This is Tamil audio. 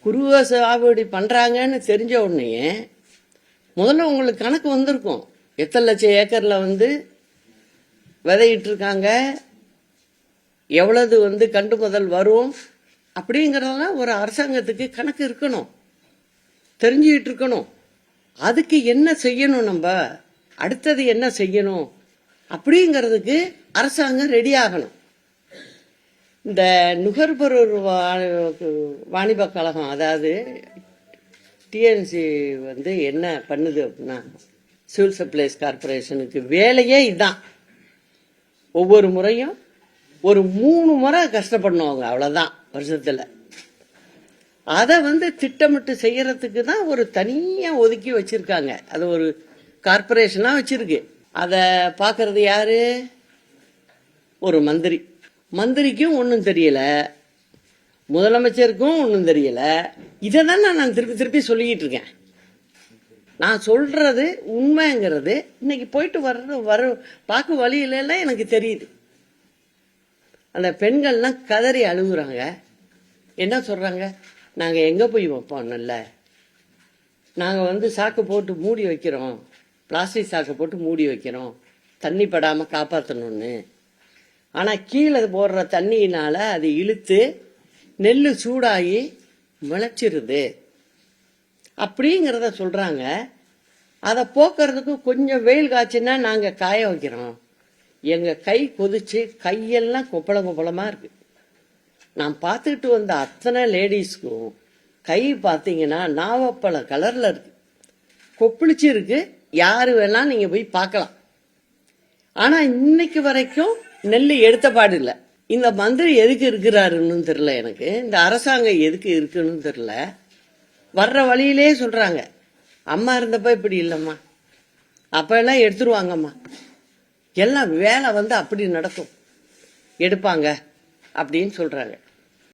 குருவை சாகுபடி பண்றாங்கன்னு தெரிஞ்ச உடனே முதல்ல உங்களுக்கு கணக்கு வந்திருக்கும். எத்தனை லட்சம் ஏக்கர்ல விதையிட்டு இருக்காங்க, எவ்வளவு கண்டு முதல் வரும் அப்படிங்கறதெல்லாம் ஒரு அரசாங்கத்துக்கு கணக்கு இருக்கணும், தெரிஞ்சுக்கிட்டு இருக்கணும். அதுக்கு என்ன செய்யணும், நம்ம அடுத்தது என்ன செய்யணும் அப்படிங்கிறதுக்கு அரசாங்கம் ரெடி ஆகணும். இந்த நுகர்பொருள் வாணிப கழகம், அதாவது டிஎன்சி என்ன பண்ணுது அப்படின்னா, சிவில் சப்ளைஸ் கார்பரேஷனுக்கு வேலையே இதுதான். ஒவ்வொரு முறையும் ஒரு 3 முறை கஷ்டப்படணும் அவங்க, அவ்வளவுதான் வருஷத்துல. அதை திட்டமிட்டு செய்யறதுக்கு தான் ஒரு தனியா ஒதுக்கி வச்சிருக்காங்க. அது ஒரு கார்பரேஷனா வச்சிருக்கு. அதை பாக்குறது யாரு? ஒரு மந்திரி. மந்திரிக்கும் ஒன்றும் தெரியல, முதலமைச்சருக்கும் ஒன்றும் தெரியல. இதை தான் நான் திருப்பி திருப்பி சொல்லிக்கிட்டு இருக்கேன். நான் சொல்றது உண்மைங்கிறது இன்னைக்கு போயிட்டு வர பார்க்க வழியில எனக்கு தெரியுது. அந்த பெண்கள்லாம் கதறி அழுகுறாங்க. என்ன சொல்றாங்க? நாங்க எங்க போய் வைப்போம்? நாங்க சாக்கு போட்டு மூடி வைக்கிறோம், பிளாஸ்டிக் சாக்கு போட்டு மூடி வைக்கிறோம், தண்ணி படாம காப்பாற்றணும்னு. ஆனா கீழே போடுற தண்ணியினால அது இழுத்து நெல்லு சூடாகி முளைச்சிருது அப்படிங்கிறத சொல்றாங்க. அதை போக்குறதுக்கு கொஞ்சம் வெயில் காய்ச்சின்னா நாங்க காய வைக்கிறோம். எங்க கை கொதிச்சு கையெல்லாம் கொப்பளமா இருக்கு. நான் பார்த்துக்கிட்டு வந்த அத்தனை லேடிஸ்க்கும் கை பார்த்தீங்கன்னா நாவப்பழ கலர்ல இருக்கு, கொப்பளிச்சு இருக்கு. யாரு வேணா நீங்க போய் பார்க்கலாம். ஆனா இன்னைக்கு வரைக்கும் நெல் எடுத்த பாடு இல்லை. இந்த மந்திரி எதுக்கு இருக்கிறாருன்னு தெரியல எனக்கு, இந்த அரசாங்கம் எதுக்கு இருக்குன்னு தெரியல. வர்ற வழியிலே சொல்றாங்க, அம்மா இருந்தப்ப இப்படி இல்லம்மா, அப்ப எல்லாம் எடுத்துருவாங்கம்மா, எல்லாம் வேலை அப்படி நடக்கும், எடுப்பாங்க அப்படின்னு சொல்றாங்க.